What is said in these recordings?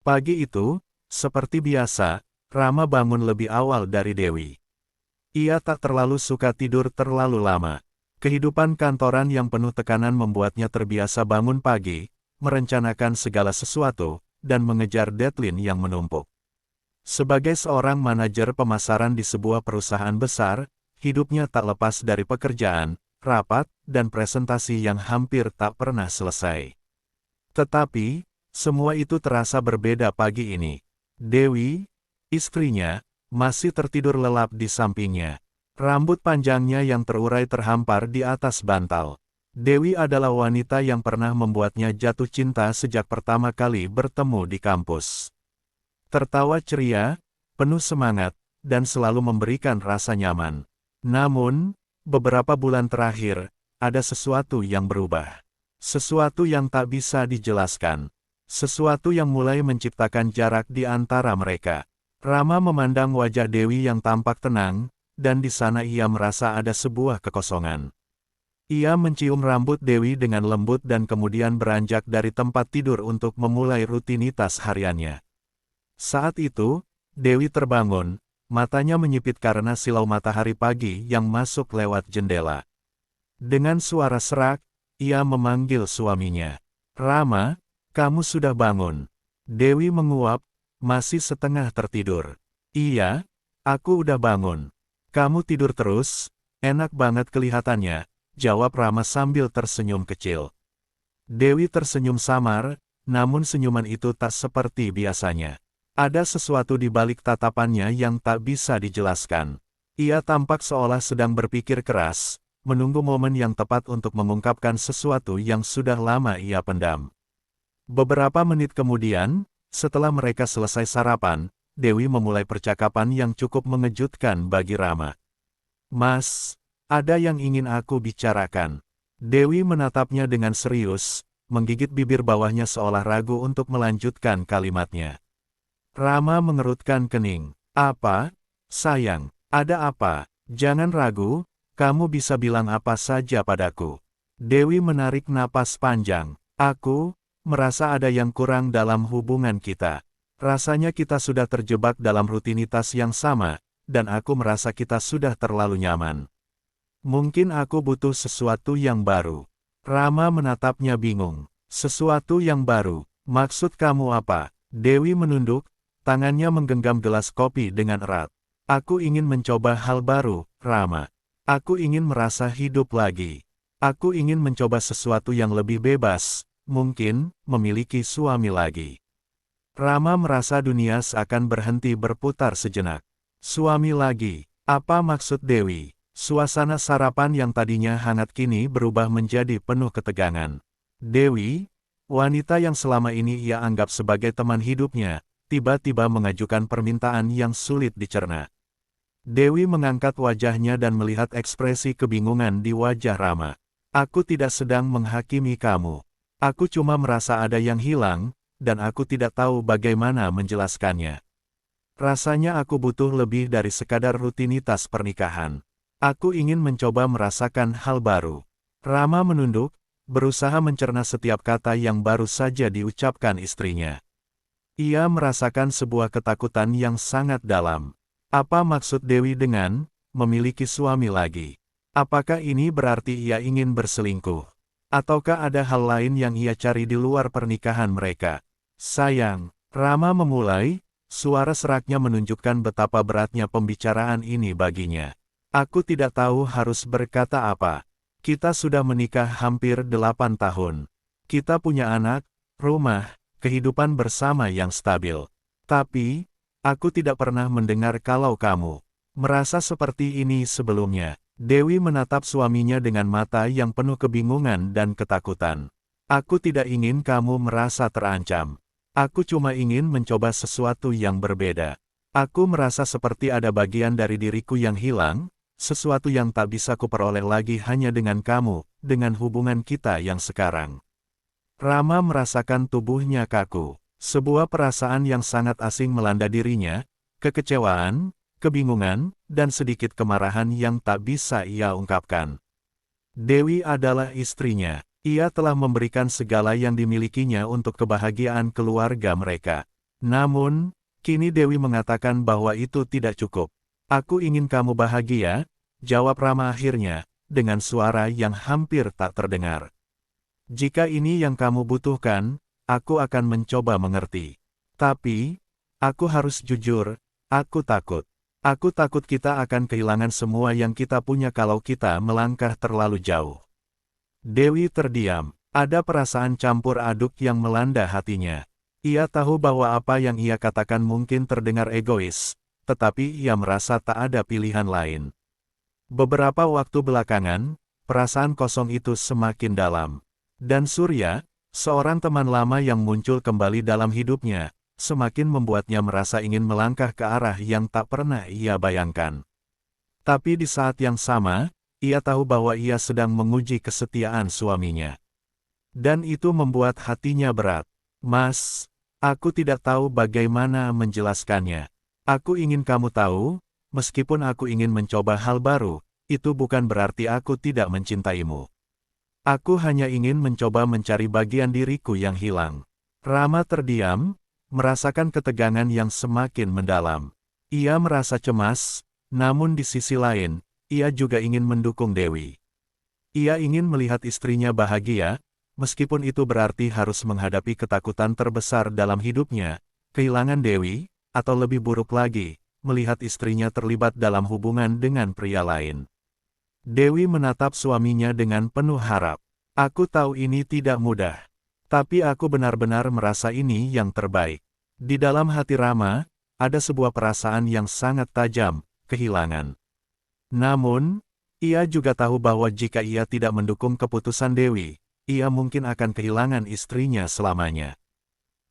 Pagi itu, seperti biasa, Rama bangun lebih awal dari Dewi. Ia tak terlalu suka tidur terlalu lama. Kehidupan kantoran yang penuh tekanan membuatnya terbiasa bangun pagi, merencanakan segala sesuatu, dan mengejar deadline yang menumpuk. Sebagai seorang manajer pemasaran di sebuah perusahaan besar, hidupnya tak lepas dari pekerjaan, rapat, dan presentasi yang hampir tak pernah selesai. Tetapi, semua itu terasa berbeda pagi ini. Dewi, istrinya, masih tertidur lelap di sampingnya. Rambut panjangnya yang terurai terhampar di atas bantal. Dewi adalah wanita yang pernah membuatnya jatuh cinta sejak pertama kali bertemu di kampus. Tertawa ceria, penuh semangat, dan selalu memberikan rasa nyaman. Namun, beberapa bulan terakhir, ada sesuatu yang berubah. Sesuatu yang tak bisa dijelaskan. Sesuatu yang mulai menciptakan jarak di antara mereka. Rama memandang wajah Dewi yang tampak tenang, dan di sana ia merasa ada sebuah kekosongan. Ia mencium rambut Dewi dengan lembut dan kemudian beranjak dari tempat tidur untuk memulai rutinitas hariannya. Saat itu, Dewi terbangun, matanya menyipit karena silau matahari pagi yang masuk lewat jendela. Dengan suara serak, ia memanggil suaminya. "Rama, kamu sudah bangun." Dewi menguap, masih setengah tertidur. "Iya, aku udah bangun." "Kamu tidur terus, enak banget kelihatannya," jawab Rama sambil tersenyum kecil. Dewi tersenyum samar, namun senyuman itu tak seperti biasanya. Ada sesuatu di balik tatapannya yang tak bisa dijelaskan. Ia tampak seolah sedang berpikir keras, menunggu momen yang tepat untuk mengungkapkan sesuatu yang sudah lama ia pendam. Beberapa menit kemudian, setelah mereka selesai sarapan, Dewi memulai percakapan yang cukup mengejutkan bagi Rama. "Mas, ada yang ingin aku bicarakan." Dewi menatapnya dengan serius, menggigit bibir bawahnya seolah ragu untuk melanjutkan kalimatnya. Rama mengerutkan kening. "Apa, sayang? Ada apa? Jangan ragu, kamu bisa bilang apa saja padaku." Dewi menarik napas panjang. "Aku merasa ada yang kurang dalam hubungan kita. Rasanya kita sudah terjebak dalam rutinitas yang sama, dan aku merasa kita sudah terlalu nyaman. Mungkin aku butuh sesuatu yang baru." Rama menatapnya bingung. "Sesuatu yang baru? Maksud kamu apa?" Dewi menunduk, tangannya menggenggam gelas kopi dengan erat. "Aku ingin mencoba hal baru, Rama. Aku ingin merasa hidup lagi. Aku ingin mencoba sesuatu yang lebih bebas, mungkin memiliki suami lagi." Rama merasa dunia seakan berhenti berputar sejenak. Suami lagi? Apa maksud Dewi? Suasana sarapan yang tadinya hangat kini berubah menjadi penuh ketegangan. Dewi, wanita yang selama ini ia anggap sebagai teman hidupnya, tiba-tiba mengajukan permintaan yang sulit dicerna. Dewi mengangkat wajahnya dan melihat ekspresi kebingungan di wajah Rama. "Aku tidak sedang menghakimi kamu. Aku cuma merasa ada yang hilang, dan aku tidak tahu bagaimana menjelaskannya. Rasanya aku butuh lebih dari sekadar rutinitas pernikahan. Aku ingin mencoba merasakan hal baru." Rama menunduk, berusaha mencerna setiap kata yang baru saja diucapkan istrinya. Ia merasakan sebuah ketakutan yang sangat dalam. Apa maksud Dewi dengan memiliki suami lagi? Apakah ini berarti ia ingin berselingkuh? Ataukah ada hal lain yang ia cari di luar pernikahan mereka? "Sayang," Rama memulai, suara seraknya menunjukkan betapa beratnya pembicaraan ini baginya. "Aku tidak tahu harus berkata apa. Kita sudah menikah hampir 8 tahun. Kita punya anak, rumah, kehidupan bersama yang stabil. Tapi, aku tidak pernah mendengar kalau kamu merasa seperti ini sebelumnya." Dewi menatap suaminya dengan mata yang penuh kebingungan dan ketakutan. "Aku tidak ingin kamu merasa terancam. Aku cuma ingin mencoba sesuatu yang berbeda. Aku merasa seperti ada bagian dari diriku yang hilang, sesuatu yang tak bisa kuperoleh lagi hanya dengan kamu, dengan hubungan kita yang sekarang." Rama merasakan tubuhnya kaku. Sebuah perasaan yang sangat asing melanda dirinya, kekecewaan, kebingungan, dan sedikit kemarahan yang tak bisa ia ungkapkan. Dewi adalah istrinya. Ia telah memberikan segala yang dimilikinya untuk kebahagiaan keluarga mereka. Namun, kini Dewi mengatakan bahwa itu tidak cukup. Aku ingin kamu bahagia, jawab Rama akhirnya, dengan suara yang hampir tak terdengar. Jika ini yang kamu butuhkan, aku akan mencoba mengerti. Tapi, aku harus jujur, aku takut. Aku takut kita akan kehilangan semua yang kita punya kalau kita melangkah terlalu jauh. Dewi terdiam. Ada perasaan campur aduk yang melanda hatinya. Ia tahu bahwa apa yang ia katakan mungkin terdengar egois, tetapi ia merasa tak ada pilihan lain. Beberapa waktu belakangan, perasaan kosong itu semakin dalam. Dan Surya, seorang teman lama yang muncul kembali dalam hidupnya, semakin membuatnya merasa ingin melangkah ke arah yang tak pernah ia bayangkan. Tapi di saat yang sama, ia tahu bahwa ia sedang menguji kesetiaan suaminya. Dan itu membuat hatinya berat. Mas, aku tidak tahu bagaimana menjelaskannya. Aku ingin kamu tahu, meskipun aku ingin mencoba hal baru, itu bukan berarti aku tidak mencintaimu. Aku hanya ingin mencoba mencari bagian diriku yang hilang. Rama terdiam, merasakan ketegangan yang semakin mendalam. Ia merasa cemas, namun di sisi lain, ia juga ingin mendukung Dewi. Ia ingin melihat istrinya bahagia, meskipun itu berarti harus menghadapi ketakutan terbesar dalam hidupnya, kehilangan Dewi, atau lebih buruk lagi, melihat istrinya terlibat dalam hubungan dengan pria lain. Dewi menatap suaminya dengan penuh harap. Aku tahu ini tidak mudah. Tapi aku benar-benar merasa ini yang terbaik. Di dalam hati Rama, ada sebuah perasaan yang sangat tajam, kehilangan. Namun, ia juga tahu bahwa jika ia tidak mendukung keputusan Dewi, ia mungkin akan kehilangan istrinya selamanya.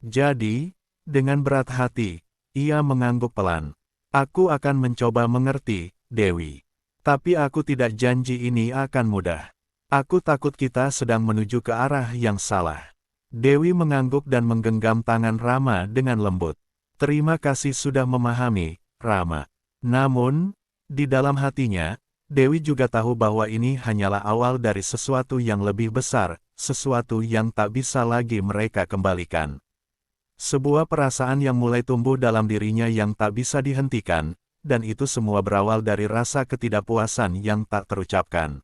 Jadi, dengan berat hati, ia mengangguk pelan. Aku akan mencoba mengerti, Dewi. Tapi aku tidak janji ini akan mudah. Aku takut kita sedang menuju ke arah yang salah. Dewi mengangguk dan menggenggam tangan Rama dengan lembut. Terima kasih sudah memahami, Rama. Namun, di dalam hatinya, Dewi juga tahu bahwa ini hanyalah awal dari sesuatu yang lebih besar, sesuatu yang tak bisa lagi mereka kembalikan. Sebuah perasaan yang mulai tumbuh dalam dirinya yang tak bisa dihentikan, dan itu semua berawal dari rasa ketidakpuasan yang tak terucapkan.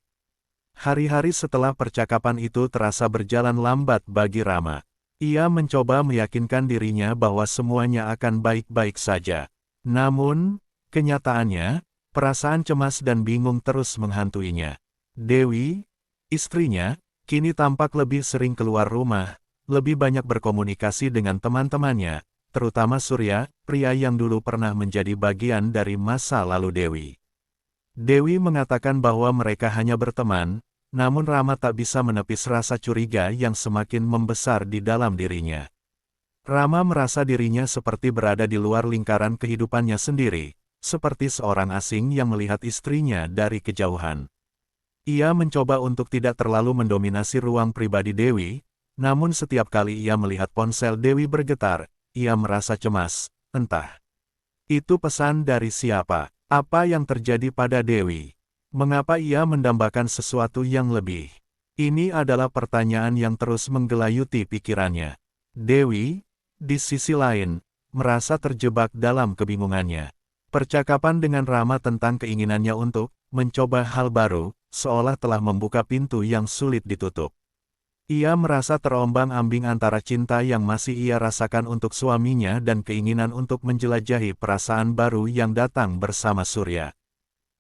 Hari-hari setelah percakapan itu terasa berjalan lambat bagi Rama. Ia mencoba meyakinkan dirinya bahwa semuanya akan baik-baik saja. Namun, kenyataannya, perasaan cemas dan bingung terus menghantuinya. Dewi, istrinya, kini tampak lebih sering keluar rumah, lebih banyak berkomunikasi dengan teman-temannya, terutama Surya, pria yang dulu pernah menjadi bagian dari masa lalu Dewi. Dewi mengatakan bahwa mereka hanya berteman, namun Rama tak bisa menepis rasa curiga yang semakin membesar di dalam dirinya. Rama merasa dirinya seperti berada di luar lingkaran kehidupannya sendiri, seperti seorang asing yang melihat istrinya dari kejauhan. Ia mencoba untuk tidak terlalu mendominasi ruang pribadi Dewi, namun setiap kali ia melihat ponsel Dewi bergetar, ia merasa cemas, entah. Itu pesan dari siapa? Apa yang terjadi pada Dewi? Mengapa ia mendambakan sesuatu yang lebih? Ini adalah pertanyaan yang terus menggelayuti pikirannya. Dewi, di sisi lain, merasa terjebak dalam kebingungannya. Percakapan dengan Rama tentang keinginannya untuk mencoba hal baru, seolah telah membuka pintu yang sulit ditutup. Ia merasa terombang-ambing antara cinta yang masih ia rasakan untuk suaminya dan keinginan untuk menjelajahi perasaan baru yang datang bersama Surya.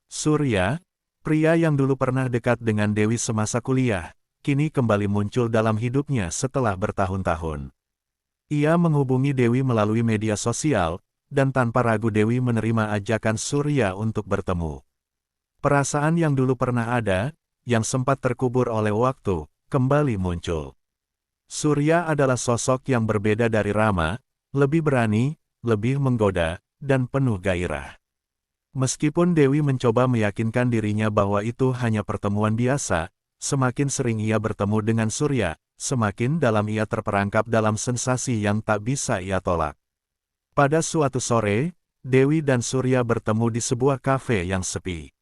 Surya, pria yang dulu pernah dekat dengan Dewi semasa kuliah, kini kembali muncul dalam hidupnya setelah bertahun-tahun. Ia menghubungi Dewi melalui media sosial, dan tanpa ragu Dewi menerima ajakan Surya untuk bertemu. Perasaan yang dulu pernah ada, yang sempat terkubur oleh waktu, kembali muncul. Surya adalah sosok yang berbeda dari Rama, lebih berani, lebih menggoda, dan penuh gairah. Meskipun Dewi mencoba meyakinkan dirinya bahwa itu hanya pertemuan biasa, semakin sering ia bertemu dengan Surya, semakin dalam ia terperangkap dalam sensasi yang tak bisa ia tolak. Pada suatu sore, Dewi dan Surya bertemu di sebuah kafe yang sepi.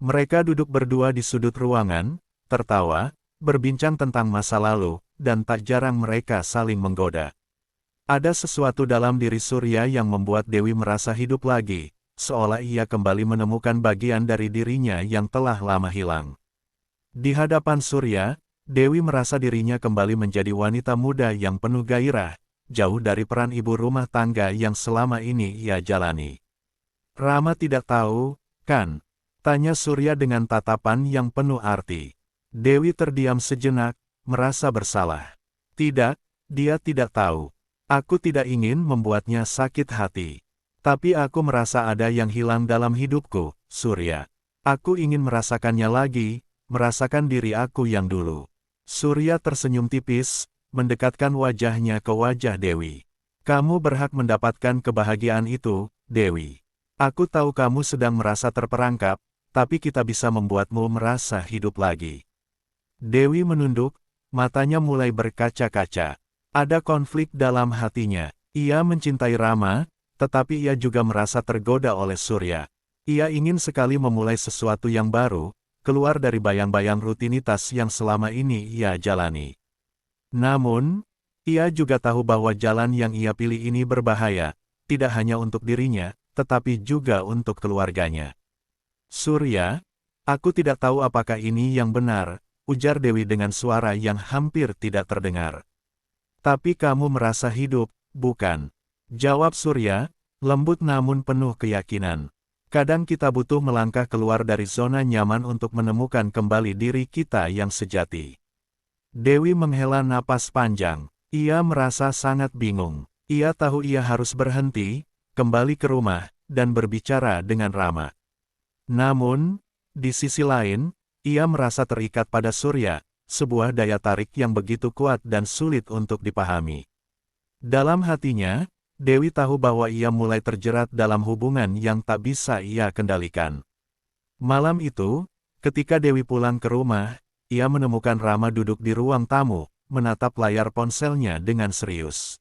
Mereka duduk berdua di sudut ruangan, tertawa, berbincang tentang masa lalu, dan tak jarang mereka saling menggoda. Ada sesuatu dalam diri Surya yang membuat Dewi merasa hidup lagi, seolah ia kembali menemukan bagian dari dirinya yang telah lama hilang. Di hadapan Surya, Dewi merasa dirinya kembali menjadi wanita muda yang penuh gairah, jauh dari peran ibu rumah tangga yang selama ini ia jalani. Rama tidak tahu, kan? Tanya Surya dengan tatapan yang penuh arti. Dewi terdiam sejenak, merasa bersalah. Tidak, dia tidak tahu. Aku tidak ingin membuatnya sakit hati. Tapi aku merasa ada yang hilang dalam hidupku, Surya. Aku ingin merasakannya lagi, merasakan diri aku yang dulu. Surya tersenyum tipis, mendekatkan wajahnya ke wajah Dewi. Kamu berhak mendapatkan kebahagiaan itu, Dewi. Aku tahu kamu sedang merasa terperangkap, tapi kita bisa membuatmu merasa hidup lagi. Dewi menunduk, matanya mulai berkaca-kaca. Ada konflik dalam hatinya. Ia mencintai Rama, tetapi ia juga merasa tergoda oleh Surya. Ia ingin sekali memulai sesuatu yang baru, keluar dari bayang-bayang rutinitas yang selama ini ia jalani. Namun, ia juga tahu bahwa jalan yang ia pilih ini berbahaya, tidak hanya untuk dirinya, tetapi juga untuk keluarganya. Surya, aku tidak tahu apakah ini yang benar, ujar Dewi dengan suara yang hampir tidak terdengar. Tapi kamu merasa hidup, bukan? Jawab Surya, lembut namun penuh keyakinan. Kadang kita butuh melangkah keluar dari zona nyaman untuk menemukan kembali diri kita yang sejati. Dewi menghela napas panjang. Ia merasa sangat bingung. Ia tahu ia harus berhenti, kembali ke rumah, dan berbicara dengan Rama. Namun, di sisi lain, ia merasa terikat pada Surya, sebuah daya tarik yang begitu kuat dan sulit untuk dipahami. Dalam hatinya, Dewi tahu bahwa ia mulai terjerat dalam hubungan yang tak bisa ia kendalikan. Malam itu, ketika Dewi pulang ke rumah, ia menemukan Rama duduk di ruang tamu, menatap layar ponselnya dengan serius.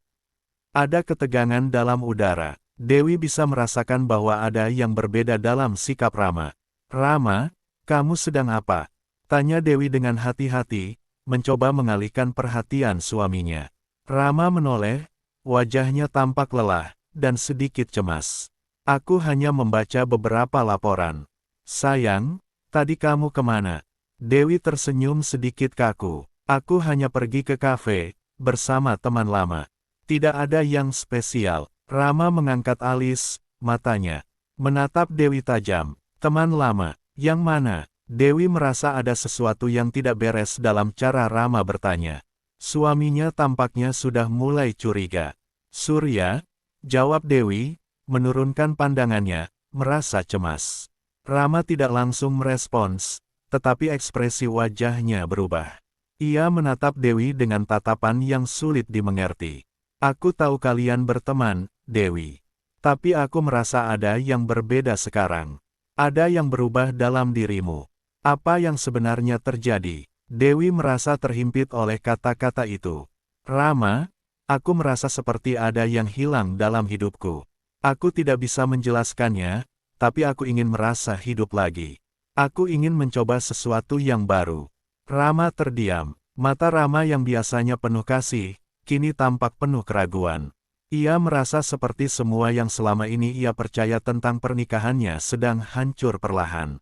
Ada ketegangan dalam udara. Dewi bisa merasakan bahwa ada yang berbeda dalam sikap Rama. Rama, kamu sedang apa? Tanya Dewi dengan hati-hati, mencoba mengalihkan perhatian suaminya. Rama menoleh, wajahnya tampak lelah, dan sedikit cemas. Aku hanya membaca beberapa laporan. Sayang, tadi kamu kemana? Dewi tersenyum sedikit kaku. Aku hanya pergi ke kafe, bersama teman lama. Tidak ada yang spesial. Rama mengangkat alis, matanya menatap Dewi tajam. Teman lama, yang mana? Dewi merasa ada sesuatu yang tidak beres dalam cara Rama bertanya. Suaminya tampaknya sudah mulai curiga. Surya, jawab Dewi, menurunkan pandangannya, merasa cemas. Rama tidak langsung merespons, tetapi ekspresi wajahnya berubah. Ia menatap Dewi dengan tatapan yang sulit dimengerti. Aku tahu kalian berteman, Dewi. Tapi aku merasa ada yang berbeda sekarang. Ada yang berubah dalam dirimu. Apa yang sebenarnya terjadi? Dewi merasa terhimpit oleh kata-kata itu. Rama, aku merasa seperti ada yang hilang dalam hidupku. Aku tidak bisa menjelaskannya, tapi aku ingin merasa hidup lagi. Aku ingin mencoba sesuatu yang baru. Rama terdiam. Mata Rama yang biasanya penuh kasih, kini tampak penuh keraguan. Ia merasa seperti semua yang selama ini ia percaya tentang pernikahannya sedang hancur perlahan.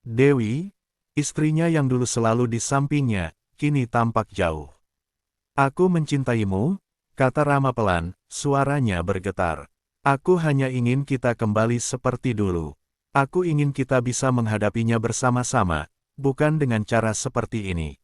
Dewi, istrinya yang dulu selalu di sampingnya, kini tampak jauh. Aku mencintaimu, kata Rama pelan, suaranya bergetar. Aku hanya ingin kita kembali seperti dulu. Aku ingin kita bisa menghadapinya bersama-sama, bukan dengan cara seperti ini.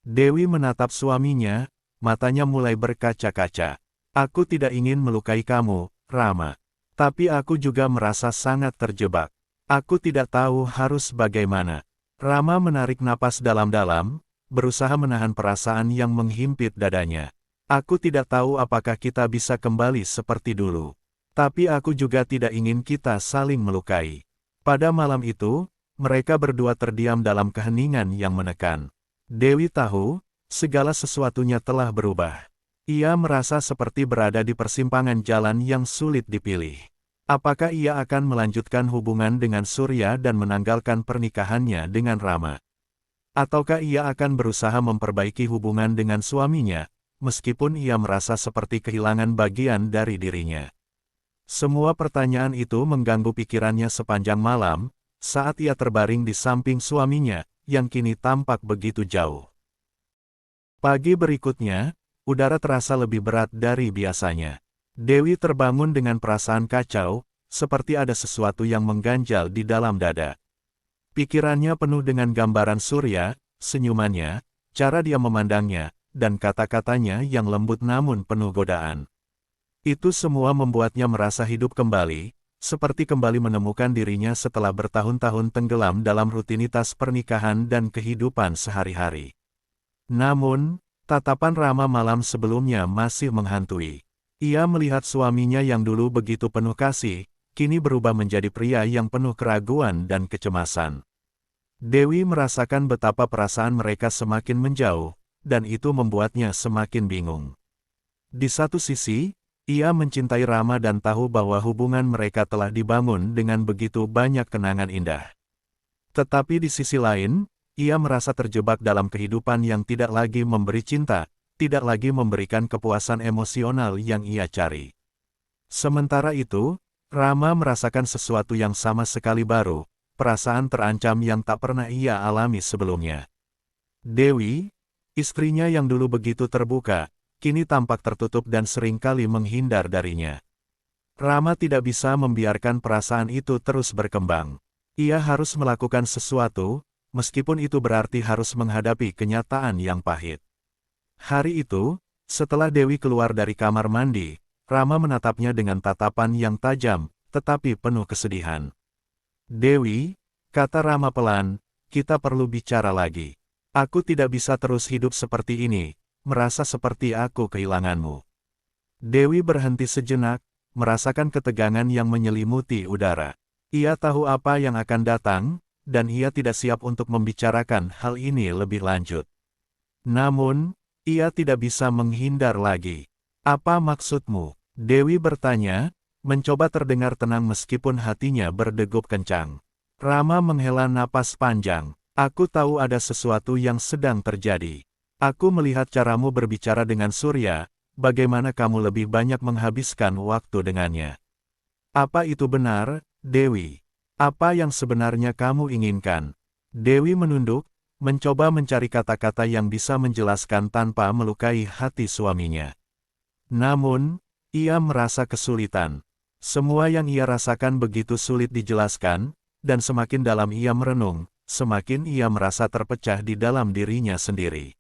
Dewi menatap suaminya, matanya mulai berkaca-kaca. Aku tidak ingin melukai kamu, Rama. Tapi aku juga merasa sangat terjebak. Aku tidak tahu harus bagaimana. Rama menarik napas dalam-dalam, berusaha menahan perasaan yang menghimpit dadanya. Aku tidak tahu apakah kita bisa kembali seperti dulu. Tapi aku juga tidak ingin kita saling melukai. Pada malam itu, mereka berdua terdiam dalam keheningan yang menekan. Dewi tahu, segala sesuatunya telah berubah. Ia merasa seperti berada di persimpangan jalan yang sulit dipilih. Apakah ia akan melanjutkan hubungan dengan Surya dan menanggalkan pernikahannya dengan Rama? Ataukah ia akan berusaha memperbaiki hubungan dengan suaminya, meskipun ia merasa seperti kehilangan bagian dari dirinya. Semua pertanyaan itu mengganggu pikirannya sepanjang malam, saat ia terbaring di samping suaminya, yang kini tampak begitu jauh. Pagi berikutnya, udara terasa lebih berat dari biasanya. Dewi terbangun dengan perasaan kacau, seperti ada sesuatu yang mengganjal di dalam dada. Pikirannya penuh dengan gambaran Surya, senyumannya, cara dia memandangnya, dan kata-katanya yang lembut namun penuh godaan. Itu semua membuatnya merasa hidup kembali, seperti kembali menemukan dirinya setelah bertahun-tahun tenggelam dalam rutinitas pernikahan dan kehidupan sehari-hari. Namun, tatapan Rama malam sebelumnya masih menghantui. Ia melihat suaminya yang dulu begitu penuh kasih, kini berubah menjadi pria yang penuh keraguan dan kecemasan. Dewi merasakan betapa perasaan mereka semakin menjauh, dan itu membuatnya semakin bingung. Di satu sisi, ia mencintai Rama dan tahu bahwa hubungan mereka telah dibangun dengan begitu banyak kenangan indah. Tetapi di sisi lain, ia merasa terjebak dalam kehidupan yang tidak lagi memberi cinta, tidak lagi memberikan kepuasan emosional yang ia cari. Sementara itu, Rama merasakan sesuatu yang sama sekali baru, perasaan terancam yang tak pernah ia alami sebelumnya. Dewi, istrinya yang dulu begitu terbuka, kini tampak tertutup dan seringkali menghindar darinya. Rama tidak bisa membiarkan perasaan itu terus berkembang. Ia harus melakukan sesuatu, meskipun itu berarti harus menghadapi kenyataan yang pahit. Hari itu, setelah Dewi keluar dari kamar mandi, Rama menatapnya dengan tatapan yang tajam, tetapi penuh kesedihan. "Dewi," kata Rama pelan, "kita perlu bicara lagi. Aku tidak bisa terus hidup seperti ini, merasa seperti aku kehilanganmu." Dewi berhenti sejenak, merasakan ketegangan yang menyelimuti udara. Ia tahu apa yang akan datang, dan ia tidak siap untuk membicarakan hal ini lebih lanjut. Namun, ia tidak bisa menghindar lagi. "Apa maksudmu?" Dewi bertanya, mencoba terdengar tenang meskipun hatinya berdegup kencang. Rama menghela napas panjang. "Aku tahu ada sesuatu yang sedang terjadi. Aku melihat caramu berbicara dengan Surya, bagaimana kamu lebih banyak menghabiskan waktu dengannya. Apa itu benar, Dewi? Apa yang sebenarnya kamu inginkan?" Dewi menunduk, mencoba mencari kata-kata yang bisa menjelaskan tanpa melukai hati suaminya. Namun, ia merasa kesulitan. Semua yang ia rasakan begitu sulit dijelaskan, dan semakin dalam ia merenung, semakin ia merasa terpecah di dalam dirinya sendiri.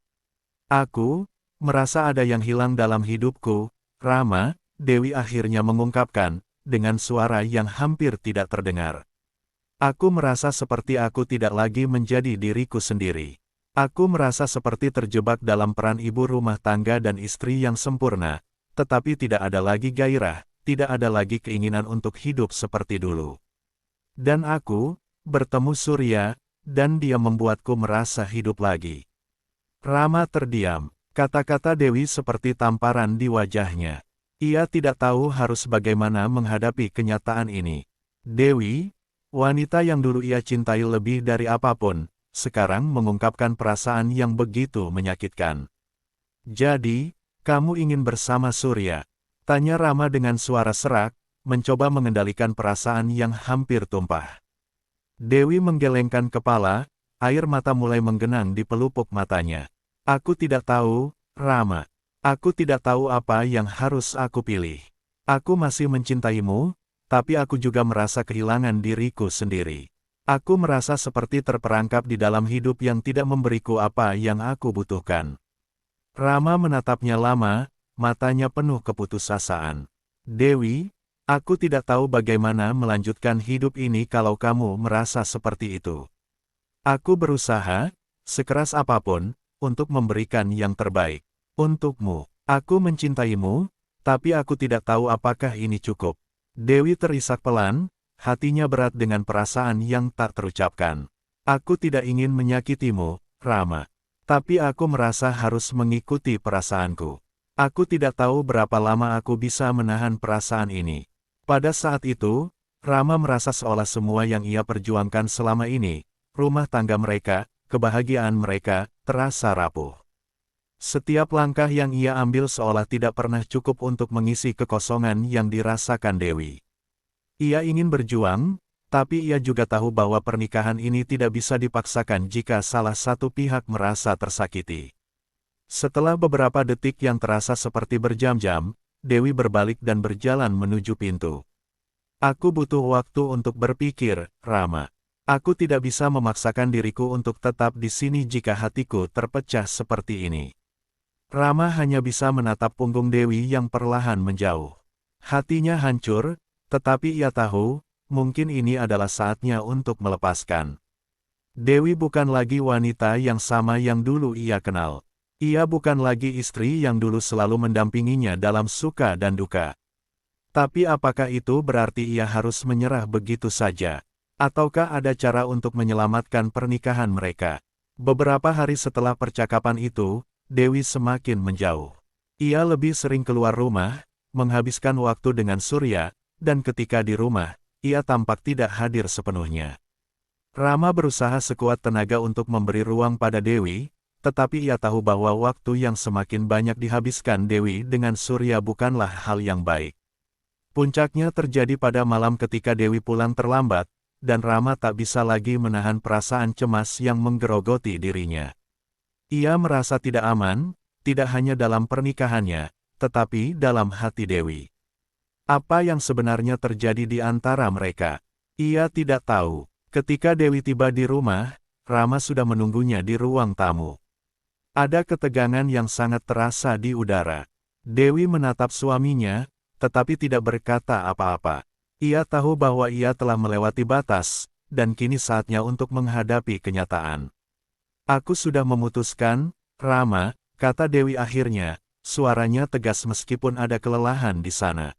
"Aku merasa ada yang hilang dalam hidupku, Rama," Dewi akhirnya mengungkapkan, dengan suara yang hampir tidak terdengar. "Aku merasa seperti aku tidak lagi menjadi diriku sendiri. Aku merasa seperti terjebak dalam peran ibu rumah tangga dan istri yang sempurna, tetapi tidak ada lagi gairah, tidak ada lagi keinginan untuk hidup seperti dulu. Dan aku bertemu Surya, dan dia membuatku merasa hidup lagi." Rama terdiam. Kata-kata Dewi seperti tamparan di wajahnya. Ia tidak tahu harus bagaimana menghadapi kenyataan ini. Dewi, wanita yang dulu ia cintai lebih dari apapun, sekarang mengungkapkan perasaan yang begitu menyakitkan. "Jadi, kamu ingin bersama Surya?" tanya Rama dengan suara serak, mencoba mengendalikan perasaan yang hampir tumpah. Dewi menggelengkan kepala, air mata mulai menggenang di pelupuk matanya. "Aku tidak tahu, Rama. Aku tidak tahu apa yang harus aku pilih. Aku masih mencintaimu, tapi aku juga merasa kehilangan diriku sendiri. Aku merasa seperti terperangkap di dalam hidup yang tidak memberiku apa yang aku butuhkan." Rama menatapnya lama, matanya penuh keputusasaan. "Dewi, aku tidak tahu bagaimana melanjutkan hidup ini kalau kamu merasa seperti itu. Aku berusaha, sekeras apapun, untuk memberikan yang terbaik untukmu. Aku mencintaimu, tapi aku tidak tahu apakah ini cukup." Dewi terisak pelan, hatinya berat dengan perasaan yang tak terucapkan. "Aku tidak ingin menyakitimu, Rama. Tapi aku merasa harus mengikuti perasaanku. Aku tidak tahu berapa lama aku bisa menahan perasaan ini." Pada saat itu, Rama merasa seolah semua yang ia perjuangkan selama ini, rumah tangga mereka, kebahagiaan mereka, terasa rapuh. Setiap langkah yang ia ambil seolah tidak pernah cukup untuk mengisi kekosongan yang dirasakan Dewi. Ia ingin berjuang, tapi ia juga tahu bahwa pernikahan ini tidak bisa dipaksakan jika salah satu pihak merasa tersakiti. Setelah beberapa detik yang terasa seperti berjam-jam, Dewi berbalik dan berjalan menuju pintu. Aku butuh waktu untuk berpikir, Rama. Aku tidak bisa memaksakan diriku untuk tetap di sini jika hatiku terpecah seperti ini. Rama hanya bisa menatap punggung Dewi yang perlahan menjauh. Hatinya hancur, tetapi ia tahu, mungkin ini adalah saatnya untuk melepaskan. Dewi bukan lagi wanita yang sama yang dulu ia kenal. Ia bukan lagi istri yang dulu selalu mendampinginya dalam suka dan duka. Tapi apakah itu berarti ia harus menyerah begitu saja? Ataukah ada cara untuk menyelamatkan pernikahan mereka? Beberapa hari setelah percakapan itu, Dewi semakin menjauh. Ia lebih sering keluar rumah, menghabiskan waktu dengan Surya, dan ketika di rumah, ia tampak tidak hadir sepenuhnya. Rama berusaha sekuat tenaga untuk memberi ruang pada Dewi, tetapi ia tahu bahwa waktu yang semakin banyak dihabiskan Dewi dengan Surya bukanlah hal yang baik. Puncaknya terjadi pada malam ketika Dewi pulang terlambat, dan Rama tak bisa lagi menahan perasaan cemas yang menggerogoti dirinya. Ia merasa tidak aman, tidak hanya dalam pernikahannya, tetapi dalam hati Dewi. Apa yang sebenarnya terjadi di antara mereka? Ia tidak tahu. Ketika Dewi tiba di rumah, Rama sudah menunggunya di ruang tamu. Ada ketegangan yang sangat terasa di udara. Dewi menatap suaminya, tetapi tidak berkata apa-apa. Ia tahu bahwa ia telah melewati batas, dan kini saatnya untuk menghadapi kenyataan. Aku sudah memutuskan, Rama, kata Dewi akhirnya, suaranya tegas meskipun ada kelelahan di sana.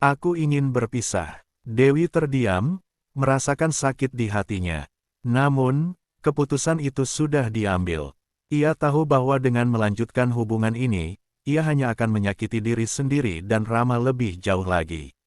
Aku ingin berpisah. Dewi terdiam, merasakan sakit di hatinya. Namun, keputusan itu sudah diambil. Ia tahu bahwa dengan melanjutkan hubungan ini, ia hanya akan menyakiti diri sendiri dan Rama lebih jauh lagi.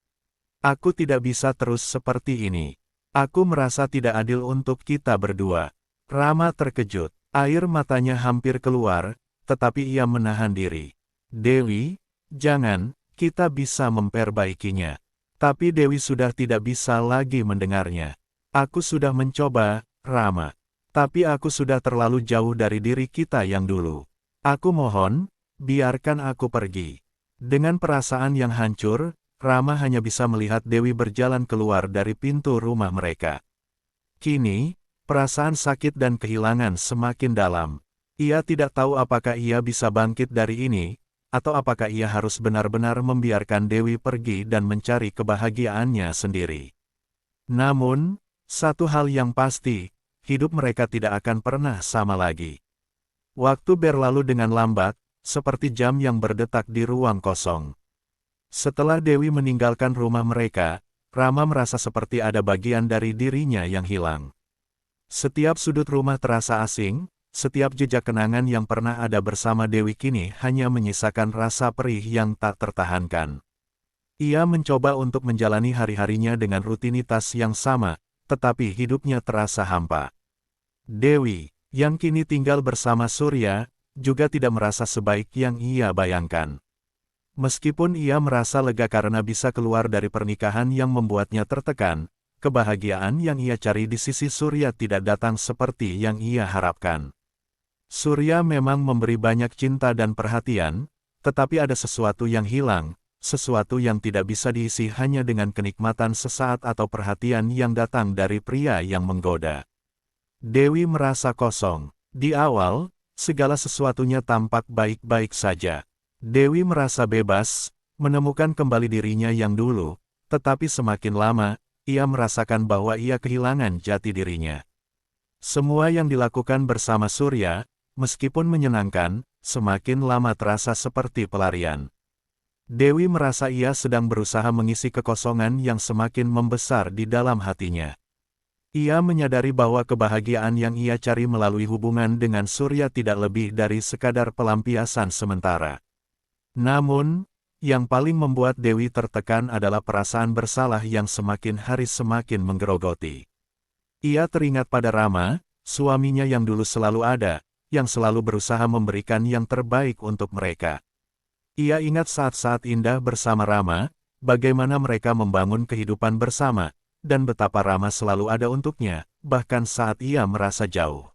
Aku tidak bisa terus seperti ini. Aku merasa tidak adil untuk kita berdua. Rama terkejut. Air matanya hampir keluar, tetapi ia menahan diri. Dewi, jangan, kita bisa memperbaikinya. Tapi Dewi sudah tidak bisa lagi mendengarnya. Aku sudah mencoba, Rama. Tapi aku sudah terlalu jauh dari diri kita yang dulu. Aku mohon, biarkan aku pergi. Dengan perasaan yang hancur, Rama hanya bisa melihat Dewi berjalan keluar dari pintu rumah mereka. Kini, perasaan sakit dan kehilangan semakin dalam. Ia tidak tahu apakah ia bisa bangkit dari ini, atau apakah ia harus benar-benar membiarkan Dewi pergi dan mencari kebahagiaannya sendiri. Namun, satu hal yang pasti, hidup mereka tidak akan pernah sama lagi. Waktu berlalu dengan lambat, seperti jam yang berdetak di ruang kosong. Setelah Dewi meninggalkan rumah mereka, Rama merasa seperti ada bagian dari dirinya yang hilang. Setiap sudut rumah terasa asing, setiap jejak kenangan yang pernah ada bersama Dewi kini hanya menyisakan rasa perih yang tak tertahankan. Ia mencoba untuk menjalani hari-harinya dengan rutinitas yang sama, tetapi hidupnya terasa hampa. Dewi, yang kini tinggal bersama Surya, juga tidak merasa sebaik yang ia bayangkan. Meskipun ia merasa lega karena bisa keluar dari pernikahan yang membuatnya tertekan, kebahagiaan yang ia cari di sisi Surya tidak datang seperti yang ia harapkan. Surya memang memberi banyak cinta dan perhatian, tetapi ada sesuatu yang hilang, sesuatu yang tidak bisa diisi hanya dengan kenikmatan sesaat atau perhatian yang datang dari pria yang menggoda. Dewi merasa kosong. Di awal, segala sesuatunya tampak baik-baik saja. Dewi merasa bebas, menemukan kembali dirinya yang dulu, tetapi semakin lama, ia merasakan bahwa ia kehilangan jati dirinya. Semua yang dilakukan bersama Surya, meskipun menyenangkan, semakin lama terasa seperti pelarian. Dewi merasa ia sedang berusaha mengisi kekosongan yang semakin membesar di dalam hatinya. Ia menyadari bahwa kebahagiaan yang ia cari melalui hubungan dengan Surya tidak lebih dari sekadar pelampiasan sementara. Namun, yang paling membuat Dewi tertekan adalah perasaan bersalah yang semakin hari semakin menggerogoti. Ia teringat pada Rama, suaminya yang dulu selalu ada, yang selalu berusaha memberikan yang terbaik untuk mereka. Ia ingat saat-saat indah bersama Rama, bagaimana mereka membangun kehidupan bersama, dan betapa Rama selalu ada untuknya, bahkan saat ia merasa jauh.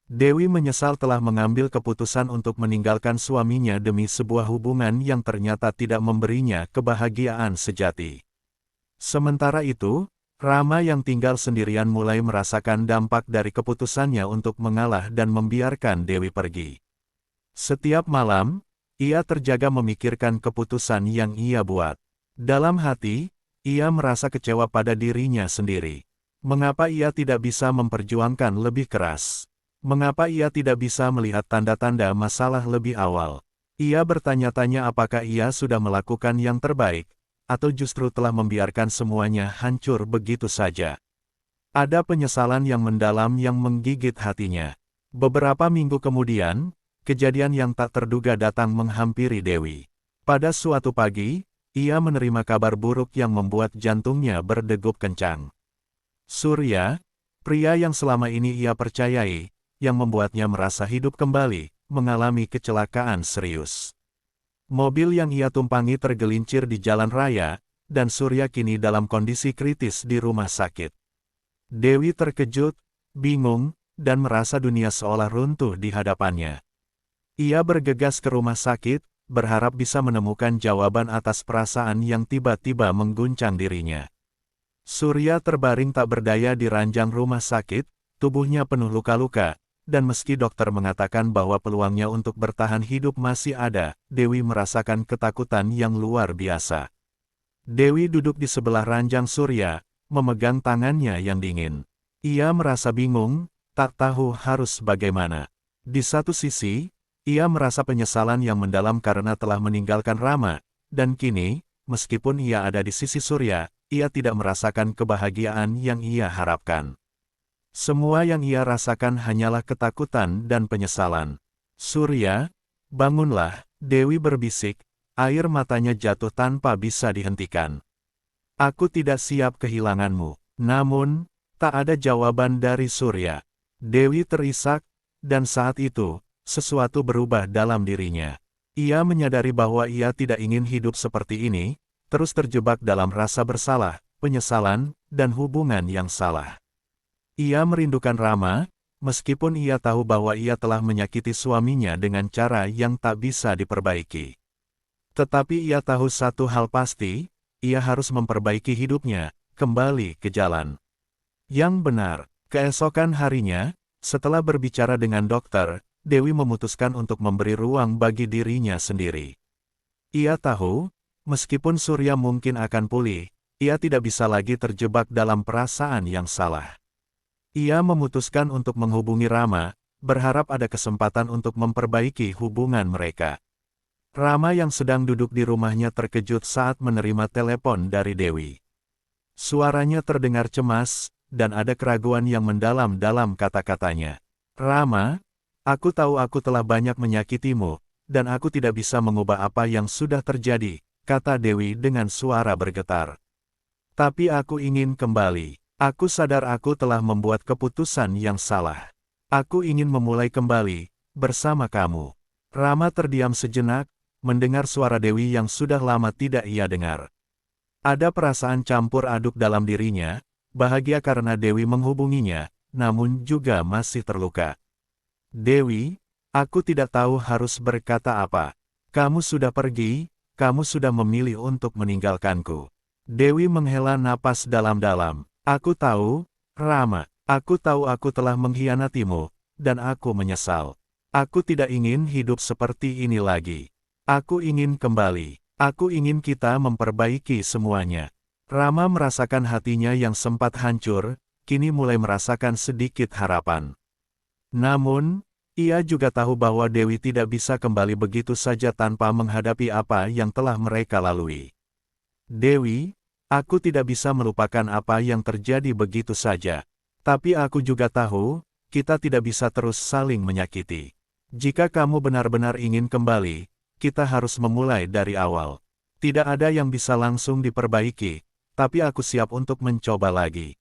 Dewi menyesal telah mengambil keputusan untuk meninggalkan suaminya demi sebuah hubungan yang ternyata tidak memberinya kebahagiaan sejati. Sementara itu, Rama yang tinggal sendirian mulai merasakan dampak dari keputusannya untuk mengalah dan membiarkan Dewi pergi. Setiap malam, ia terjaga memikirkan keputusan yang ia buat. Dalam hati, ia merasa kecewa pada dirinya sendiri. Mengapa ia tidak bisa memperjuangkan lebih keras? Mengapa ia tidak bisa melihat tanda-tanda masalah lebih awal? Ia bertanya-tanya apakah ia sudah melakukan yang terbaik, atau justru telah membiarkan semuanya hancur begitu saja. Ada penyesalan yang mendalam yang menggigit hatinya. Beberapa minggu kemudian, kejadian yang tak terduga datang menghampiri Dewi. Pada suatu pagi, ia menerima kabar buruk yang membuat jantungnya berdegup kencang. Surya, pria yang selama ini ia percayai, yang membuatnya merasa hidup kembali, mengalami kecelakaan serius. Mobil yang ia tumpangi tergelincir di jalan raya, dan Surya kini dalam kondisi kritis di rumah sakit. Dewi terkejut, bingung, dan merasa dunia seolah runtuh di hadapannya. Ia bergegas ke rumah sakit, berharap bisa menemukan jawaban atas perasaan yang tiba-tiba mengguncang dirinya. Surya terbaring tak berdaya di ranjang rumah sakit, tubuhnya penuh luka-luka, dan meski dokter mengatakan bahwa peluangnya untuk bertahan hidup masih ada, Dewi merasakan ketakutan yang luar biasa. Dewi duduk di sebelah ranjang Surya, memegang tangannya yang dingin. Ia merasa bingung, tak tahu harus bagaimana. Di satu sisi, ia merasa penyesalan yang mendalam karena telah meninggalkan Rama, dan kini, meskipun ia ada di sisi Surya, ia tidak merasakan kebahagiaan yang ia harapkan. Semua yang ia rasakan hanyalah ketakutan dan penyesalan. Surya, bangunlah, Dewi berbisik, air matanya jatuh tanpa bisa dihentikan. Aku tidak siap kehilanganmu. Namun, tak ada jawaban dari Surya. Dewi terisak, dan saat itu, sesuatu berubah dalam dirinya. Ia menyadari bahwa ia tidak ingin hidup seperti ini, terus terjebak dalam rasa bersalah, penyesalan, dan hubungan yang salah. Ia merindukan Rama, meskipun ia tahu bahwa ia telah menyakiti suaminya dengan cara yang tak bisa diperbaiki. Tetapi ia tahu satu hal pasti, ia harus memperbaiki hidupnya, kembali ke jalan yang benar. Keesokan harinya, setelah berbicara dengan dokter, Dewi memutuskan untuk memberi ruang bagi dirinya sendiri. Ia tahu, meskipun Surya mungkin akan pulih, ia tidak bisa lagi terjebak dalam perasaan yang salah. Ia memutuskan untuk menghubungi Rama, berharap ada kesempatan untuk memperbaiki hubungan mereka. Rama yang sedang duduk di rumahnya terkejut saat menerima telepon dari Dewi. Suaranya terdengar cemas, dan ada keraguan yang mendalam dalam kata-katanya. Rama, aku tahu aku telah banyak menyakitimu, dan aku tidak bisa mengubah apa yang sudah terjadi, kata Dewi dengan suara bergetar. Tapi aku ingin kembali. Aku sadar aku telah membuat keputusan yang salah. Aku ingin memulai kembali, bersama kamu. Rama terdiam sejenak, mendengar suara Dewi yang sudah lama tidak ia dengar. Ada perasaan campur aduk dalam dirinya, bahagia karena Dewi menghubunginya, namun juga masih terluka. Dewi, aku tidak tahu harus berkata apa. Kamu sudah pergi, kamu sudah memilih untuk meninggalkanku. Dewi menghela napas dalam-dalam. Aku tahu, Rama, aku tahu aku telah mengkhianatimu, dan aku menyesal. Aku tidak ingin hidup seperti ini lagi. Aku ingin kembali. Aku ingin kita memperbaiki semuanya. Rama merasakan hatinya yang sempat hancur, kini mulai merasakan sedikit harapan. Namun, ia juga tahu bahwa Dewi tidak bisa kembali begitu saja tanpa menghadapi apa yang telah mereka lalui. Dewi, aku tidak bisa melupakan apa yang terjadi begitu saja. Tapi aku juga tahu, kita tidak bisa terus saling menyakiti. Jika kamu benar-benar ingin kembali, kita harus memulai dari awal. Tidak ada yang bisa langsung diperbaiki, tapi aku siap untuk mencoba lagi.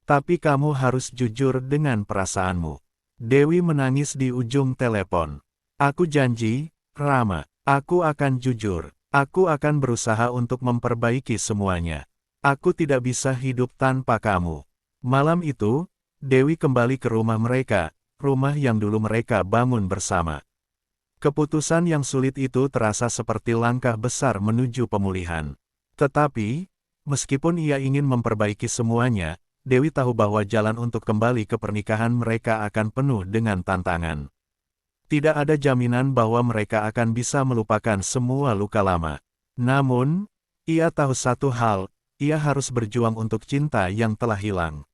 Tapi kamu harus jujur dengan perasaanmu. Dewi menangis di ujung telepon. Aku janji, Rama, aku akan jujur. Aku akan berusaha untuk memperbaiki semuanya. Aku tidak bisa hidup tanpa kamu. Malam itu, Dewi kembali ke rumah mereka, rumah yang dulu mereka bangun bersama. Keputusan yang sulit itu terasa seperti langkah besar menuju pemulihan. Tetapi, meskipun ia ingin memperbaiki semuanya, Dewi tahu bahwa jalan untuk kembali ke pernikahan mereka akan penuh dengan tantangan. Tidak ada jaminan bahwa mereka akan bisa melupakan semua luka lama. Namun, ia tahu satu hal, ia harus berjuang untuk cinta yang telah hilang.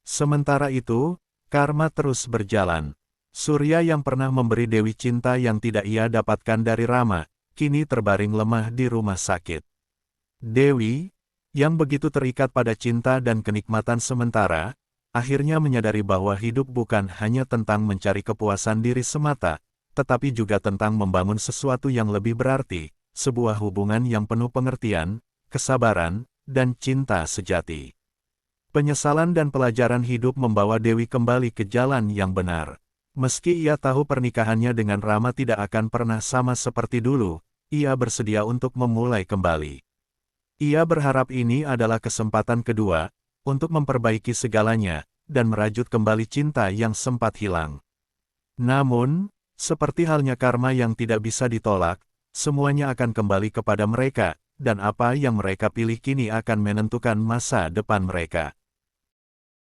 Sementara itu, karma terus berjalan. Surya yang pernah memberi Dewi cinta yang tidak ia dapatkan dari Rama, kini terbaring lemah di rumah sakit. Dewi, yang begitu terikat pada cinta dan kenikmatan sementara, akhirnya menyadari bahwa hidup bukan hanya tentang mencari kepuasan diri semata, tetapi juga tentang membangun sesuatu yang lebih berarti, sebuah hubungan yang penuh pengertian, kesabaran, dan cinta sejati. Penyesalan dan pelajaran hidup membawa Dewi kembali ke jalan yang benar. Meski ia tahu pernikahannya dengan Rama tidak akan pernah sama seperti dulu, ia bersedia untuk memulai kembali. Ia berharap ini adalah kesempatan kedua, untuk memperbaiki segalanya, dan merajut kembali cinta yang sempat hilang. Namun, seperti halnya karma yang tidak bisa ditolak, semuanya akan kembali kepada mereka, dan apa yang mereka pilih kini akan menentukan masa depan mereka.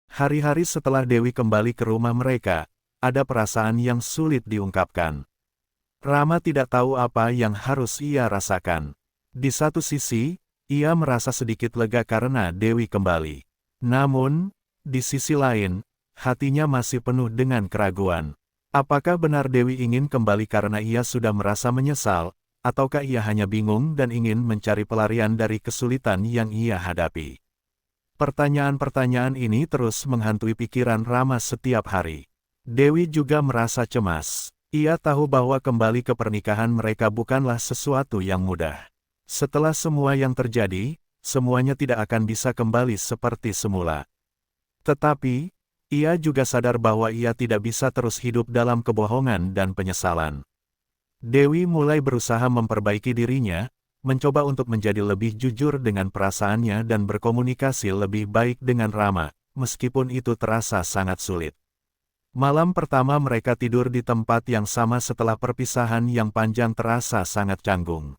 Hari-hari setelah Dewi kembali ke rumah mereka, ada perasaan yang sulit diungkapkan. Rama tidak tahu apa yang harus ia rasakan. Di satu sisi, ia merasa sedikit lega karena Dewi kembali. Namun, di sisi lain, hatinya masih penuh dengan keraguan. Apakah benar Dewi ingin kembali karena ia sudah merasa menyesal, ataukah ia hanya bingung dan ingin mencari pelarian dari kesulitan yang ia hadapi? Pertanyaan-pertanyaan ini terus menghantui pikiran Rama setiap hari. Dewi juga merasa cemas. Ia tahu bahwa kembali ke pernikahan mereka bukanlah sesuatu yang mudah. Setelah semua yang terjadi, semuanya tidak akan bisa kembali seperti semula. Tetapi, ia juga sadar bahwa ia tidak bisa terus hidup dalam kebohongan dan penyesalan. Dewi mulai berusaha memperbaiki dirinya, mencoba untuk menjadi lebih jujur dengan perasaannya dan berkomunikasi lebih baik dengan Rama, meskipun itu terasa sangat sulit. Malam pertama mereka tidur di tempat yang sama setelah perpisahan yang panjang terasa sangat canggung.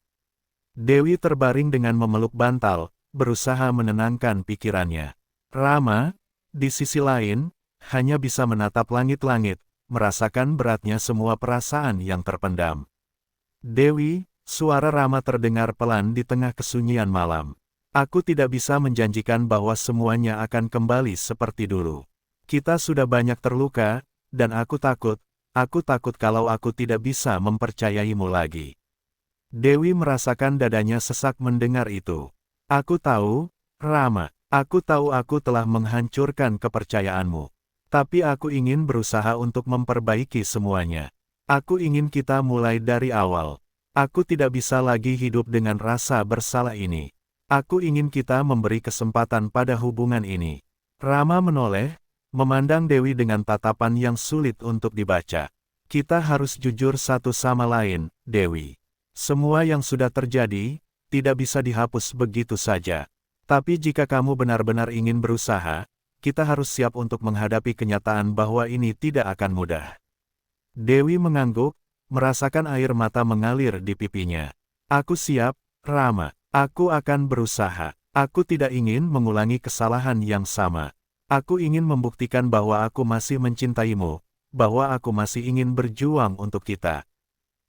Dewi terbaring dengan memeluk bantal, berusaha menenangkan pikirannya. Rama, di sisi lain, hanya bisa menatap langit-langit, merasakan beratnya semua perasaan yang terpendam. Dewi, suara Rama terdengar pelan di tengah kesunyian malam. Aku tidak bisa menjanjikan bahwa semuanya akan kembali seperti dulu. Kita sudah banyak terluka, dan aku takut kalau aku tidak bisa mempercayaimu lagi. Dewi merasakan dadanya sesak mendengar itu. Aku tahu, Rama, aku tahu aku telah menghancurkan kepercayaanmu. Tapi aku ingin berusaha untuk memperbaiki semuanya. Aku ingin kita mulai dari awal. Aku tidak bisa lagi hidup dengan rasa bersalah ini. Aku ingin kita memberi kesempatan pada hubungan ini. Rama menoleh, memandang Dewi dengan tatapan yang sulit untuk dibaca. Kita harus jujur satu sama lain, Dewi. Semua yang sudah terjadi, tidak bisa dihapus begitu saja. Tapi jika kamu benar-benar ingin berusaha, kita harus siap untuk menghadapi kenyataan bahwa ini tidak akan mudah. Dewi mengangguk, merasakan air mata mengalir di pipinya. Aku siap, Rama. Aku akan berusaha. Aku tidak ingin mengulangi kesalahan yang sama. Aku ingin membuktikan bahwa aku masih mencintaimu, bahwa aku masih ingin berjuang untuk kita.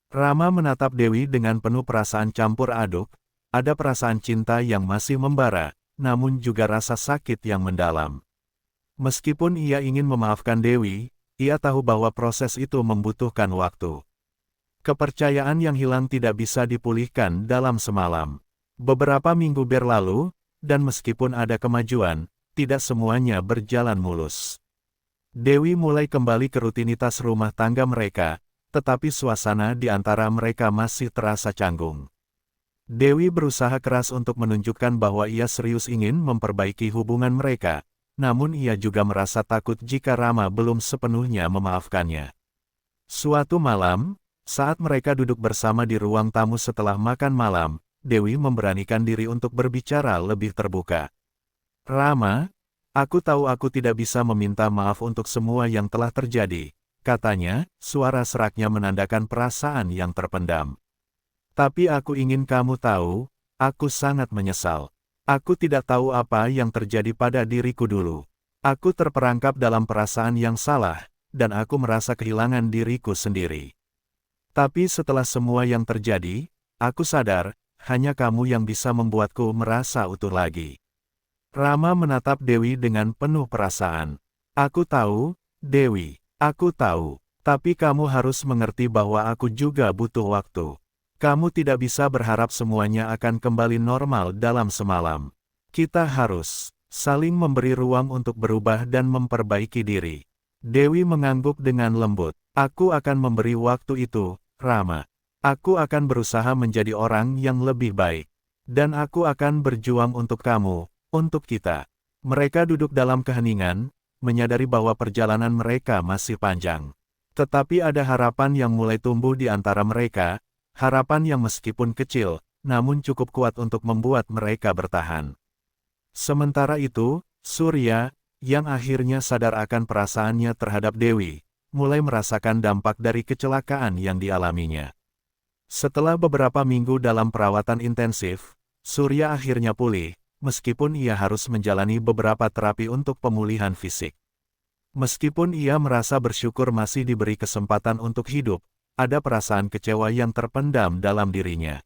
Rama menatap Dewi dengan penuh perasaan campur aduk, ada perasaan cinta yang masih membara, namun juga rasa sakit yang mendalam. Meskipun ia ingin memaafkan Dewi, ia tahu bahwa proses itu membutuhkan waktu. Kepercayaan yang hilang tidak bisa dipulihkan dalam semalam. Beberapa minggu berlalu, dan meskipun ada kemajuan, tidak semuanya berjalan mulus. Dewi mulai kembali ke rutinitas rumah tangga mereka, tetapi suasana di antara mereka masih terasa canggung. Dewi berusaha keras untuk menunjukkan bahwa ia serius ingin memperbaiki hubungan mereka, namun ia juga merasa takut jika Rama belum sepenuhnya memaafkannya. Suatu malam, saat mereka duduk bersama di ruang tamu setelah makan malam, Dewi memberanikan diri untuk berbicara lebih terbuka. "Rama, aku tahu aku tidak bisa meminta maaf untuk semua yang telah terjadi," katanya, suara seraknya menandakan perasaan yang terpendam. "Tapi aku ingin kamu tahu, aku sangat menyesal. Aku tidak tahu apa yang terjadi pada diriku dulu. Aku terperangkap dalam perasaan yang salah, dan aku merasa kehilangan diriku sendiri. Tapi setelah semua yang terjadi, aku sadar, hanya kamu yang bisa membuatku merasa utuh lagi." Rama menatap Dewi dengan penuh perasaan. "Aku tahu, Dewi, aku tahu. Tapi kamu harus mengerti bahwa aku juga butuh waktu. Kamu tidak bisa berharap semuanya akan kembali normal dalam semalam. Kita harus saling memberi ruang untuk berubah dan memperbaiki diri." Dewi mengangguk dengan lembut. "Aku akan memberi waktu itu, Rama. Aku akan berusaha menjadi orang yang lebih baik. Dan aku akan berjuang untuk kamu, untuk kita." Mereka duduk dalam keheningan, menyadari bahwa perjalanan mereka masih panjang. Tetapi ada harapan yang mulai tumbuh di antara mereka, harapan yang meskipun kecil, namun cukup kuat untuk membuat mereka bertahan. Sementara itu, Surya, yang akhirnya sadar akan perasaannya terhadap Dewi, mulai merasakan dampak dari kecelakaan yang dialaminya. Setelah beberapa minggu dalam perawatan intensif, Surya akhirnya pulih, meskipun ia harus menjalani beberapa terapi untuk pemulihan fisik. Meskipun ia merasa bersyukur masih diberi kesempatan untuk hidup, ada perasaan kecewa yang terpendam dalam dirinya.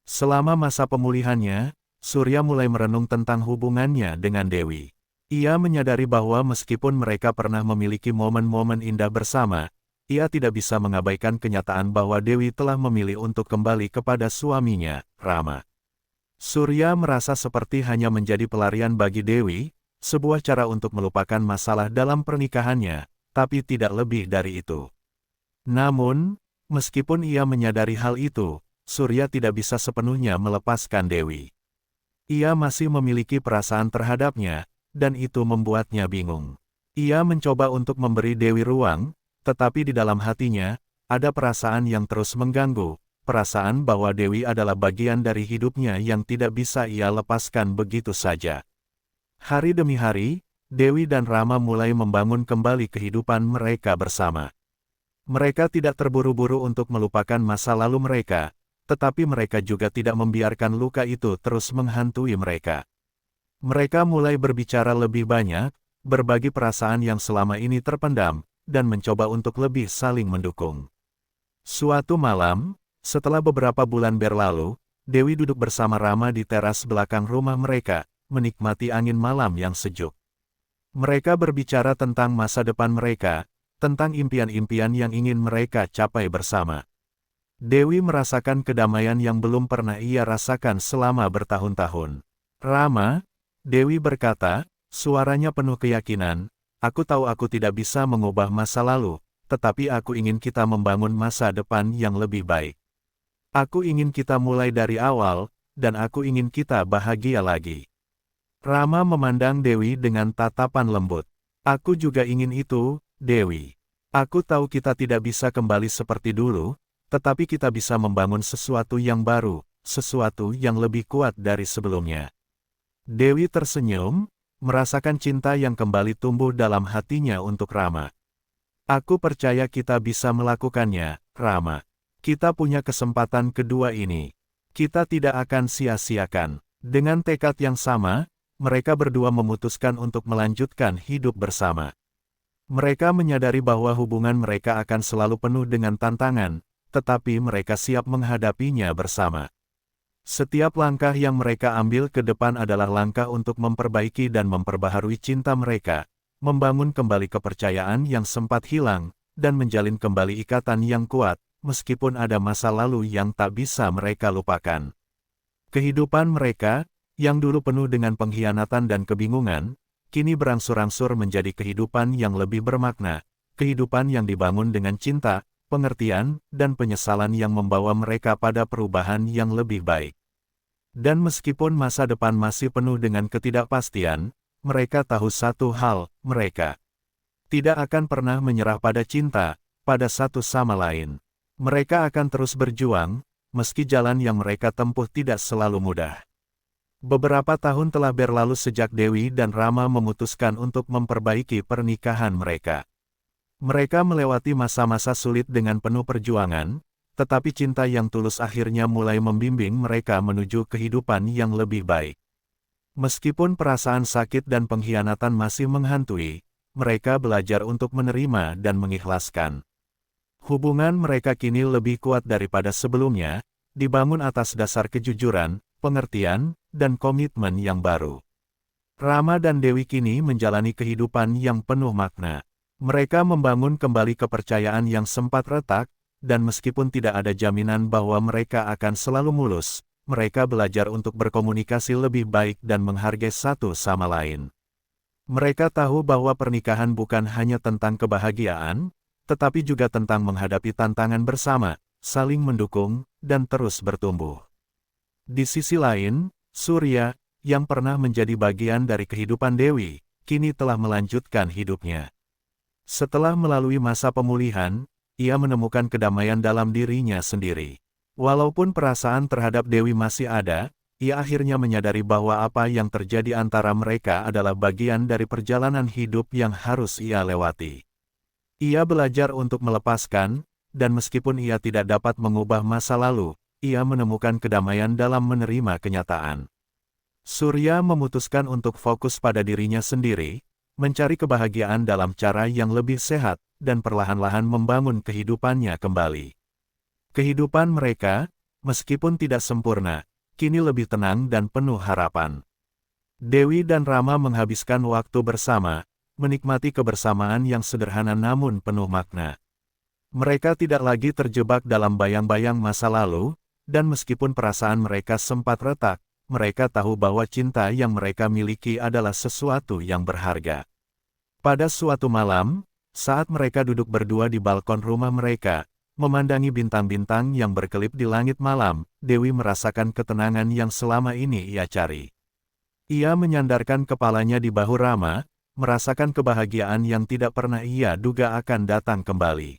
Selama masa pemulihannya, Surya mulai merenung tentang hubungannya dengan Dewi. Ia menyadari bahwa meskipun mereka pernah memiliki momen-momen indah bersama, ia tidak bisa mengabaikan kenyataan bahwa Dewi telah memilih untuk kembali kepada suaminya, Rama. Surya merasa seperti hanya menjadi pelarian bagi Dewi, sebuah cara untuk melupakan masalah dalam pernikahannya, tapi tidak lebih dari itu. Namun, meskipun ia menyadari hal itu, Surya tidak bisa sepenuhnya melepaskan Dewi. Ia masih memiliki perasaan terhadapnya, dan itu membuatnya bingung. Ia mencoba untuk memberi Dewi ruang, tetapi di dalam hatinya, ada perasaan yang terus mengganggu, perasaan bahwa Dewi adalah bagian dari hidupnya yang tidak bisa ia lepaskan begitu saja. Hari demi hari, Dewi dan Rama mulai membangun kembali kehidupan mereka bersama. Mereka tidak terburu-buru untuk melupakan masa lalu mereka, tetapi mereka juga tidak membiarkan luka itu terus menghantui mereka. Mereka mulai berbicara lebih banyak, berbagi perasaan yang selama ini terpendam, dan mencoba untuk lebih saling mendukung. Suatu malam, setelah beberapa bulan berlalu, Dewi duduk bersama Rama di teras belakang rumah mereka, menikmati angin malam yang sejuk. Mereka berbicara tentang masa depan mereka, tentang impian-impian yang ingin mereka capai bersama. Dewi merasakan kedamaian yang belum pernah ia rasakan selama bertahun-tahun. "Rama," Dewi berkata, suaranya penuh keyakinan, "aku tahu aku tidak bisa mengubah masa lalu, tetapi aku ingin kita membangun masa depan yang lebih baik. Aku ingin kita mulai dari awal, dan aku ingin kita bahagia lagi." Rama memandang Dewi dengan tatapan lembut. "Aku juga ingin itu, Dewi. Aku tahu kita tidak bisa kembali seperti dulu, tetapi kita bisa membangun sesuatu yang baru, sesuatu yang lebih kuat dari sebelumnya." Dewi tersenyum, merasakan cinta yang kembali tumbuh dalam hatinya untuk Rama. "Aku percaya kita bisa melakukannya, Rama. Kita punya kesempatan kedua ini. Kita tidak akan sia-siakan." Dengan tekad yang sama, mereka berdua memutuskan untuk melanjutkan hidup bersama. Mereka menyadari bahwa hubungan mereka akan selalu penuh dengan tantangan, tetapi mereka siap menghadapinya bersama. Setiap langkah yang mereka ambil ke depan adalah langkah untuk memperbaiki dan memperbaharui cinta mereka, membangun kembali kepercayaan yang sempat hilang, dan menjalin kembali ikatan yang kuat, meskipun ada masa lalu yang tak bisa mereka lupakan. Kehidupan mereka, yang dulu penuh dengan pengkhianatan dan kebingungan, kini berangsur-angsur menjadi kehidupan yang lebih bermakna, kehidupan yang dibangun dengan cinta, pengertian, dan penyesalan yang membawa mereka pada perubahan yang lebih baik. Dan meskipun masa depan masih penuh dengan ketidakpastian, mereka tahu satu hal, mereka tidak akan pernah menyerah pada cinta, pada satu sama lain. Mereka akan terus berjuang, meski jalan yang mereka tempuh tidak selalu mudah. Beberapa tahun telah berlalu sejak Dewi dan Rama memutuskan untuk memperbaiki pernikahan mereka. Mereka melewati masa-masa sulit dengan penuh perjuangan, tetapi cinta yang tulus akhirnya mulai membimbing mereka menuju kehidupan yang lebih baik. Meskipun perasaan sakit dan pengkhianatan masih menghantui, mereka belajar untuk menerima dan mengikhlaskan. Hubungan mereka kini lebih kuat daripada sebelumnya, dibangun atas dasar kejujuran, pengertian, dan komitmen yang baru. Rama dan Dewi kini menjalani kehidupan yang penuh makna. Mereka membangun kembali kepercayaan yang sempat retak, dan meskipun tidak ada jaminan bahwa mereka akan selalu mulus, mereka belajar untuk berkomunikasi lebih baik dan menghargai satu sama lain. Mereka tahu bahwa pernikahan bukan hanya tentang kebahagiaan, tetapi juga tentang menghadapi tantangan bersama, saling mendukung, dan terus bertumbuh. Di sisi lain, Surya, yang pernah menjadi bagian dari kehidupan Dewi, kini telah melanjutkan hidupnya. Setelah melalui masa pemulihan, ia menemukan kedamaian dalam dirinya sendiri. Walaupun perasaan terhadap Dewi masih ada, ia akhirnya menyadari bahwa apa yang terjadi antara mereka adalah bagian dari perjalanan hidup yang harus ia lewati. Ia belajar untuk melepaskan, dan meskipun ia tidak dapat mengubah masa lalu, ia menemukan kedamaian dalam menerima kenyataan. Surya memutuskan untuk fokus pada dirinya sendiri, mencari kebahagiaan dalam cara yang lebih sehat, dan perlahan-lahan membangun kehidupannya kembali. Kehidupan mereka, meskipun tidak sempurna, kini lebih tenang dan penuh harapan. Dewi dan Rama menghabiskan waktu bersama, menikmati kebersamaan yang sederhana namun penuh makna. Mereka tidak lagi terjebak dalam bayang-bayang masa lalu, dan meskipun perasaan mereka sempat retak, mereka tahu bahwa cinta yang mereka miliki adalah sesuatu yang berharga. Pada suatu malam, saat mereka duduk berdua di balkon rumah mereka, memandangi bintang-bintang yang berkelip di langit malam, Dewi merasakan ketenangan yang selama ini ia cari. Ia menyandarkan kepalanya di bahu Rama, merasakan kebahagiaan yang tidak pernah ia duga akan datang kembali.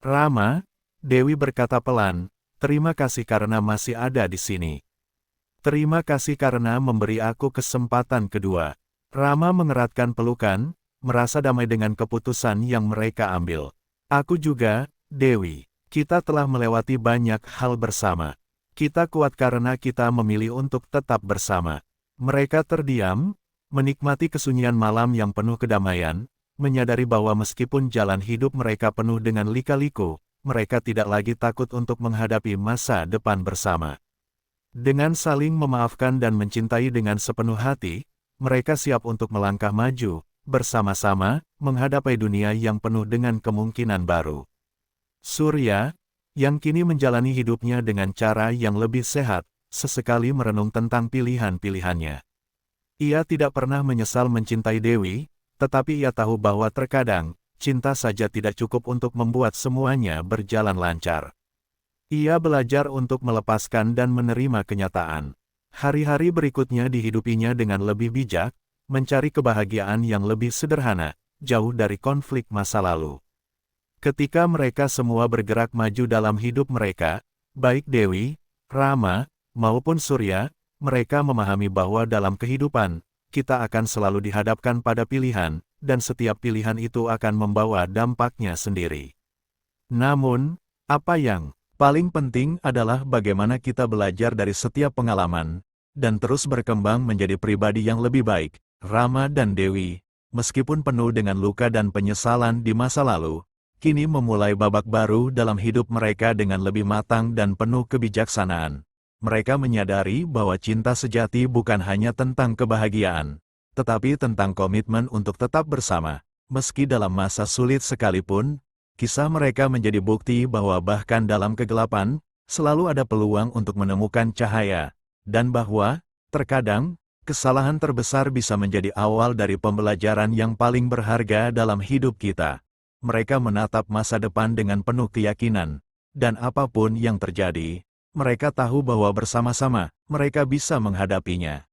"Rama," Dewi berkata pelan, "terima kasih karena masih ada di sini. Terima kasih karena memberi aku kesempatan kedua." Rama mengeratkan pelukan, merasa damai dengan keputusan yang mereka ambil. "Aku juga, Dewi. Kita telah melewati banyak hal bersama. Kita kuat karena kita memilih untuk tetap bersama." Mereka terdiam, menikmati kesunyian malam yang penuh kedamaian, menyadari bahwa meskipun jalan hidup mereka penuh dengan lika-liku, mereka tidak lagi takut untuk menghadapi masa depan bersama. Dengan saling memaafkan dan mencintai dengan sepenuh hati, mereka siap untuk melangkah maju, bersama-sama, menghadapi dunia yang penuh dengan kemungkinan baru. Surya, yang kini menjalani hidupnya dengan cara yang lebih sehat, sesekali merenung tentang pilihan-pilihannya. Ia tidak pernah menyesal mencintai Dewi, tetapi ia tahu bahwa terkadang, cinta saja tidak cukup untuk membuat semuanya berjalan lancar. Ia belajar untuk melepaskan dan menerima kenyataan. Hari-hari berikutnya dihidupinya dengan lebih bijak, mencari kebahagiaan yang lebih sederhana, jauh dari konflik masa lalu. Ketika mereka semua bergerak maju dalam hidup mereka, baik Dewi, Rama, maupun Surya, mereka memahami bahwa dalam kehidupan, kita akan selalu dihadapkan pada pilihan, dan setiap pilihan itu akan membawa dampaknya sendiri. Namun, apa yang paling penting adalah bagaimana kita belajar dari setiap pengalaman, dan terus berkembang menjadi pribadi yang lebih baik. Rama dan Dewi, meskipun penuh dengan luka dan penyesalan di masa lalu, kini memulai babak baru dalam hidup mereka dengan lebih matang dan penuh kebijaksanaan. Mereka menyadari bahwa cinta sejati bukan hanya tentang kebahagiaan, tetapi tentang komitmen untuk tetap bersama. Meski dalam masa sulit sekalipun, kisah mereka menjadi bukti bahwa bahkan dalam kegelapan, selalu ada peluang untuk menemukan cahaya, dan bahwa, terkadang, kesalahan terbesar bisa menjadi awal dari pembelajaran yang paling berharga dalam hidup kita. Mereka menatap masa depan dengan penuh keyakinan, dan apapun yang terjadi, mereka tahu bahwa bersama-sama, mereka bisa menghadapinya.